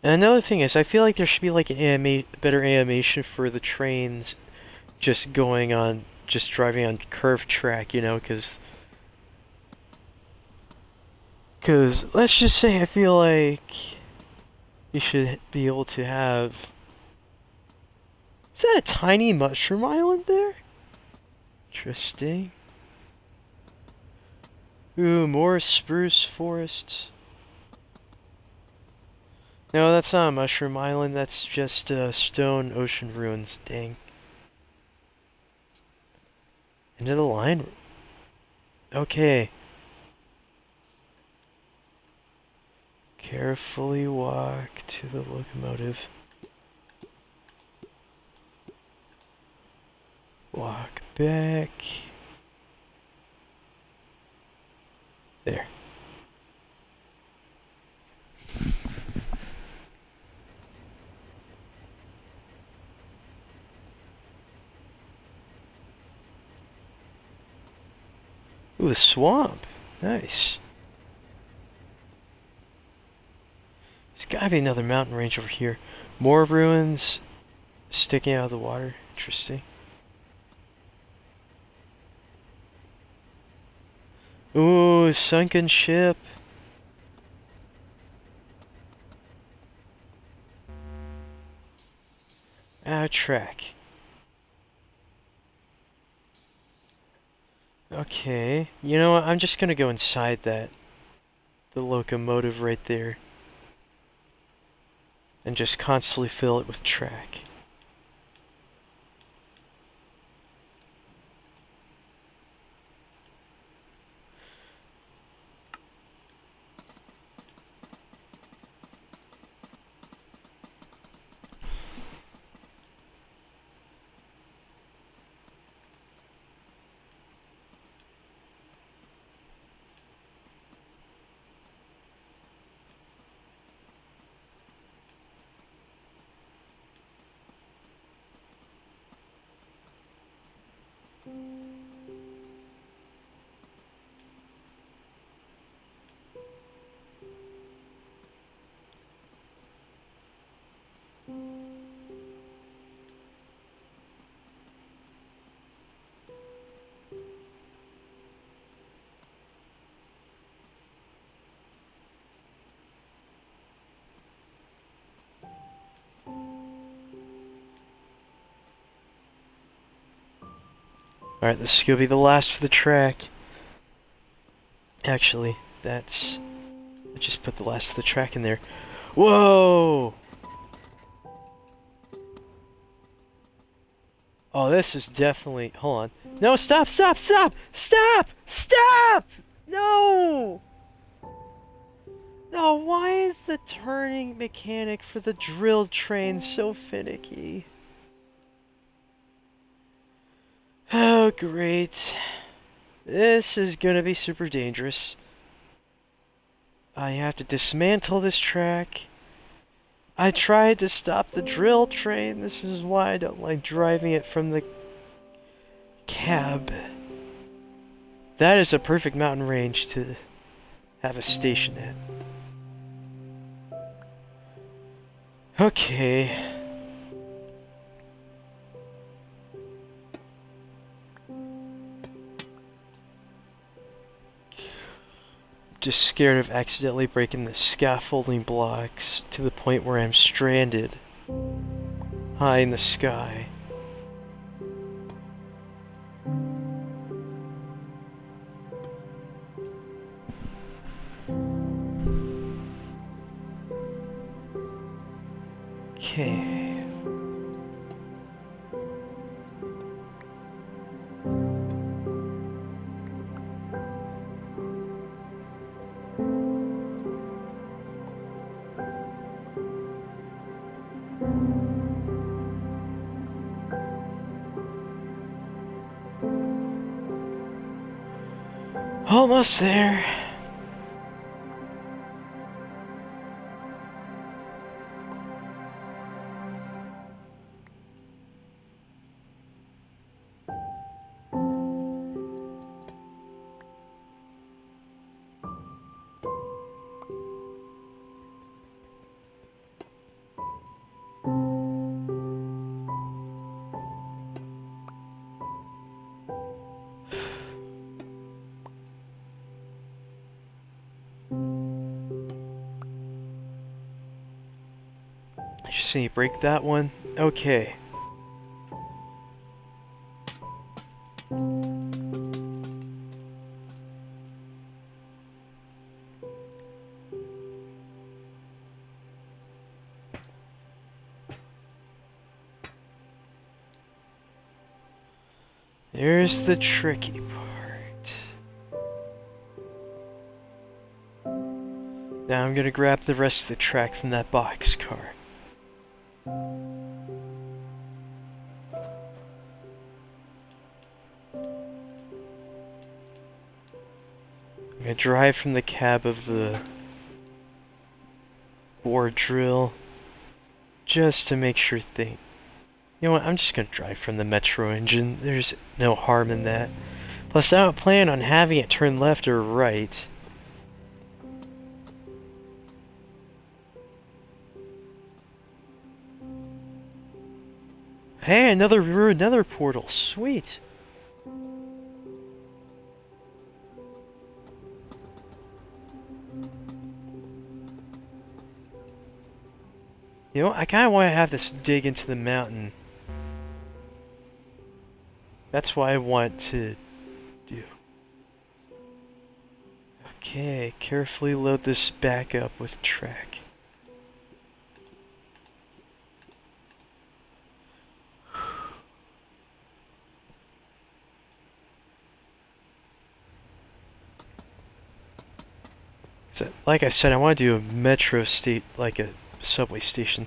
And another thing is, I feel like there should be like an better animation for the trains just driving on curved track, you know, because Because let's just say I feel like you should be able to have... Is that a tiny mushroom island there? Interesting. Ooh, more spruce forests. No, that's not a mushroom island, that's just stone ocean ruins, dang. End of the line? Okay. Carefully walk to the locomotive. Walk back. There. Ooh, a swamp. Nice. There's gotta be another mountain range over here. More ruins sticking out of the water. Interesting. Ooh, sunken ship. Track. Okay. You know what? I'm just gonna go inside that. The locomotive right there. And just constantly fill it with track. Alright, this is gonna be the last for the track. Actually, that's... I just put the last of the track in there. Whoa! Oh, this is definitely... Hold on. No, stop, stop, stop! Stop! Stop! No! No, why is the turning mechanic for the drill train so finicky? Oh, great. This is gonna be super dangerous. I have to dismantle this track. I tried to stop the drill train. This is why I don't like driving it from the cab. That is a perfect mountain range to have a station at. Okay. Just scared of accidentally breaking the scaffolding blocks to the point where I'm stranded high in the sky. Okay. Almost there. just need to break that one. Okay. There's the tricky part. Now I'm gonna grab the rest of the track from that boxcar. I'm gonna drive from the cab of the bore drill just to make sure things. You know what, I'm just gonna drive from the Metro engine. There's no harm in that. Plus, I don't plan on having it turn left or right. Hey, another portal. Sweet. You know, I kind of want to have this dig into the mountain. That's what I want to do. Okay, carefully load this back up with track. So, like I said, I want to do a metro state, like a subway station.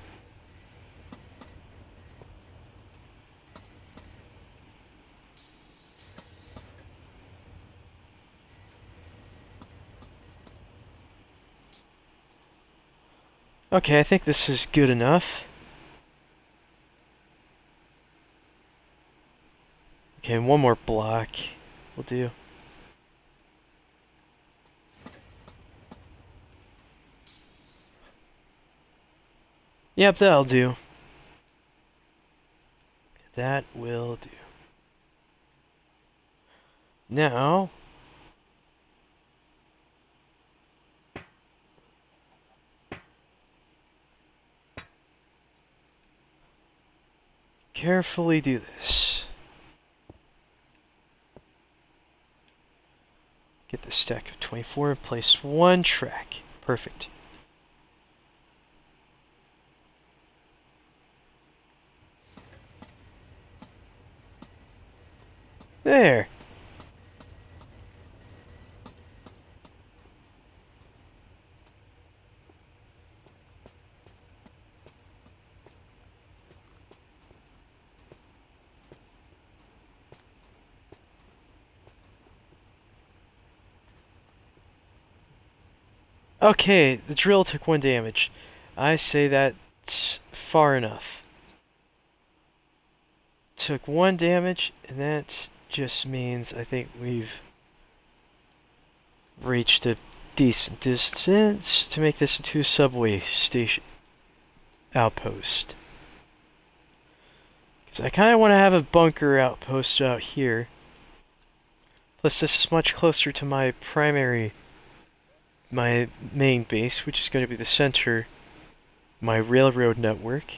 Okay, I think this is good enough. Okay, one more block will do. Yep, that'll do. That will do. Now, carefully do this. Get the stack of 24 and place one track. Perfect. There. Okay, the drill took one damage. I say that's far enough. Took one damage, and that just means I think we've reached a decent distance to make this into a subway station outpost. Because I kind of want to have a bunker outpost out here. Plus, this is much closer to my main base, which is going to be the center, my railroad network.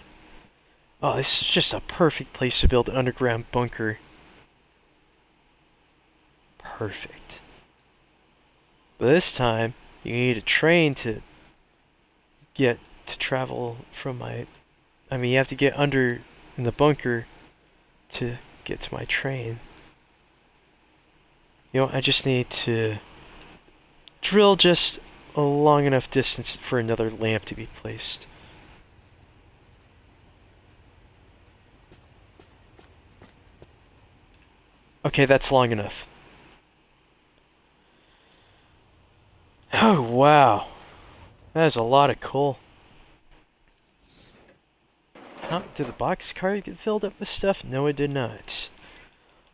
Oh, this is just a perfect place to build an underground bunker. Perfect. But this time, you need a train to get to travel from my... I mean, you have to get under in the bunker to get to my train. You know, I just need to drill just a long enough distance for another lamp to be placed. Okay, that's long enough. Oh, wow. That is a lot of coal. Huh? Did the boxcar get filled up with stuff? No, it did not.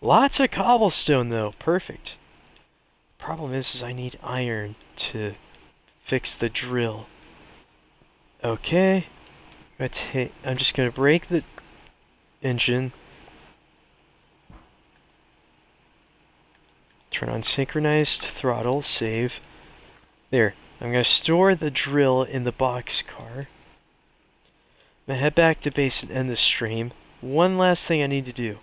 Lots of cobblestone, though. Perfect. Problem is I need iron to fix the drill. Okay. I'm just gonna break the engine. Turn on synchronized throttle, save. There. I'm gonna store the drill in the boxcar. I'm gonna head back to base and end the stream. One last thing I need to do.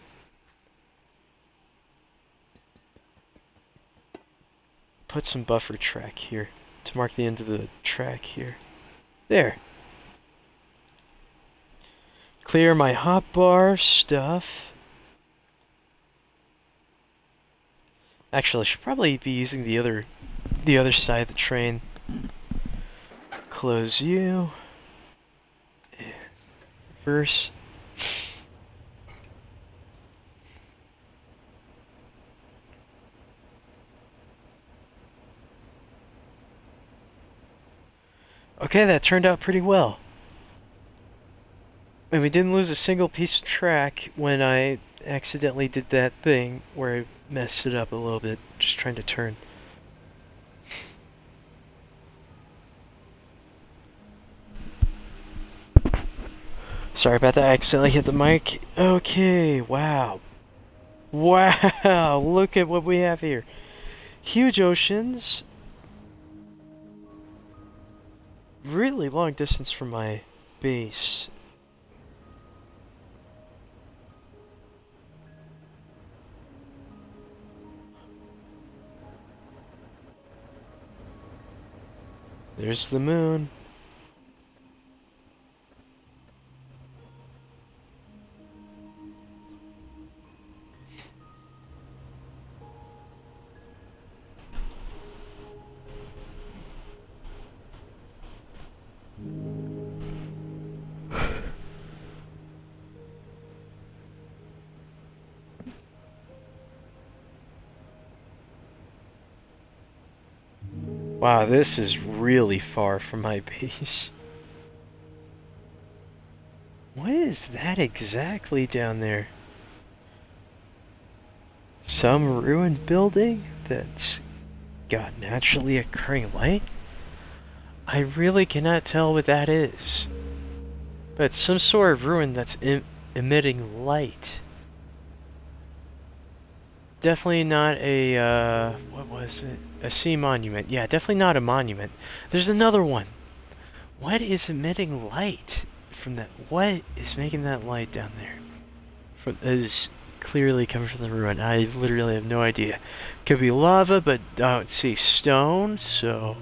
Put some buffer track here to mark the end of the track here. There. Clear my hotbar stuff. Actually, I should probably be using the other side of the train. Close you. Reverse. Okay, that turned out pretty well. And we didn't lose a single piece of track when I accidentally did that thing where I messed it up a little bit, just trying to turn. Sorry about that, I accidentally hit the mic. Okay, wow. Wow, look at what we have here. Huge oceans. Really long distance from my base. There's the moon. Wow, this is really far from my base. What is that exactly down there? Some ruined building that's got naturally occurring light? I really cannot tell what that is. But it's some sort of ruin that's emitting light. Definitely not a, what was it? A sea monument. Yeah, definitely not a monument. There's another one. What is emitting light from that? What is making that light down there? That is clearly coming from the ruin. I literally have no idea. Could be lava, but I don't see stone, so...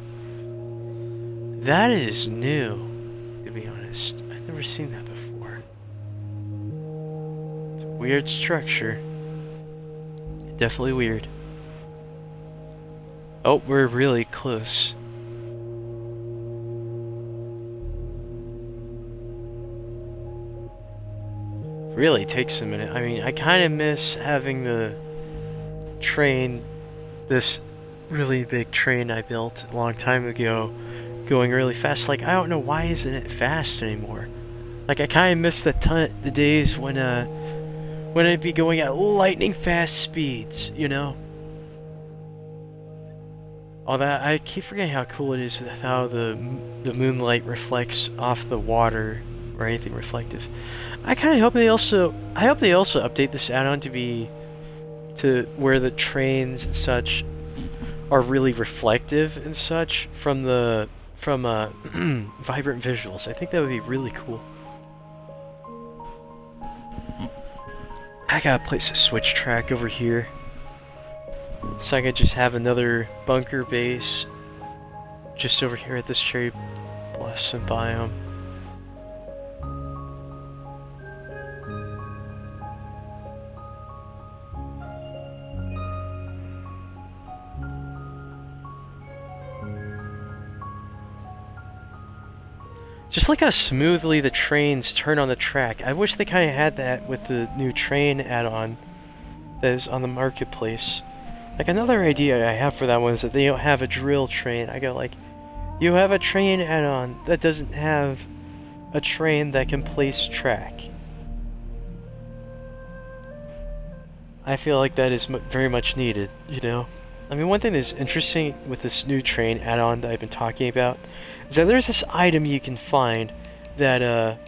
That is new, to be honest. I've never seen that before. It's a weird structure. Definitely weird. Oh, we're really close. Really takes a minute. I mean, I kind of miss having the train, this really big train I built a long time ago, going really fast. Like, I don't know, why isn't it fast anymore? Like, I kind of miss the days when I'd be going at lightning fast speeds, you know? All that, I keep forgetting how cool it is how the moonlight reflects off the water or anything reflective. I kind of hope they also update this add-on to where the trains and such are really reflective and such from vibrant visuals. I think that would be really cool. I gotta place a switch track over here, so I could just have another bunker base just over here at this cherry blossom biome. Just like how smoothly the trains turn on the track. I wish they kind of had that with the new train add-on that is on the marketplace. Like, another idea I have for that one is that they don't have a drill train. I go like, you have a train add-on that doesn't have a train that can place track. I feel like that is very much needed, you know? I mean, one thing that's interesting with this new train add-on that I've been talking about is that there's this item you can find that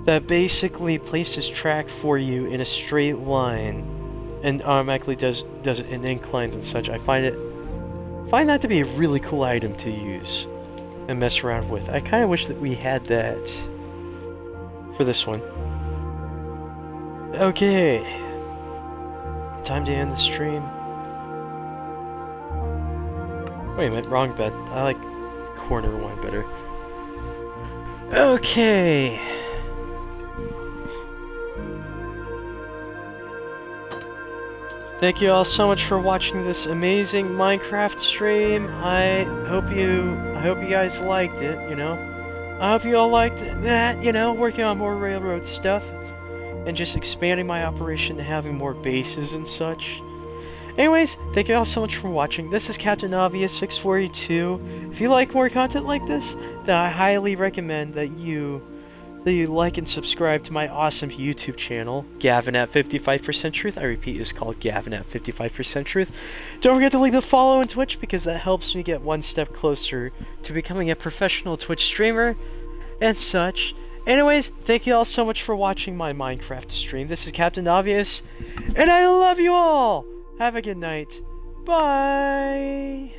that basically places track for you in a straight line and automatically does it in inclines and such. I find that to be a really cool item to use and mess around with. I kind of wish that we had that for this one. Okay. Time to end the stream. Wait a minute, wrong bed. I like corner one better. Okay. Thank you all so much for watching this amazing Minecraft stream. I hope you guys liked it, you know. I hope you all liked that, you know, working on more railroad stuff and just expanding my operation to having more bases and such. Anyways, thank you all so much for watching. This is Captain Obvious 642. If you like more content like this, then I highly recommend that you like and subscribe to my awesome YouTube channel, Gavin at 55% Truth. I repeat, it's called Gavin at 55% Truth. Don't forget to leave a follow on Twitch because that helps me get one step closer to becoming a professional Twitch streamer and such. Anyways, thank you all so much for watching my Minecraft stream. This is Captain Obvious, and I love you all! Have a good night. Bye!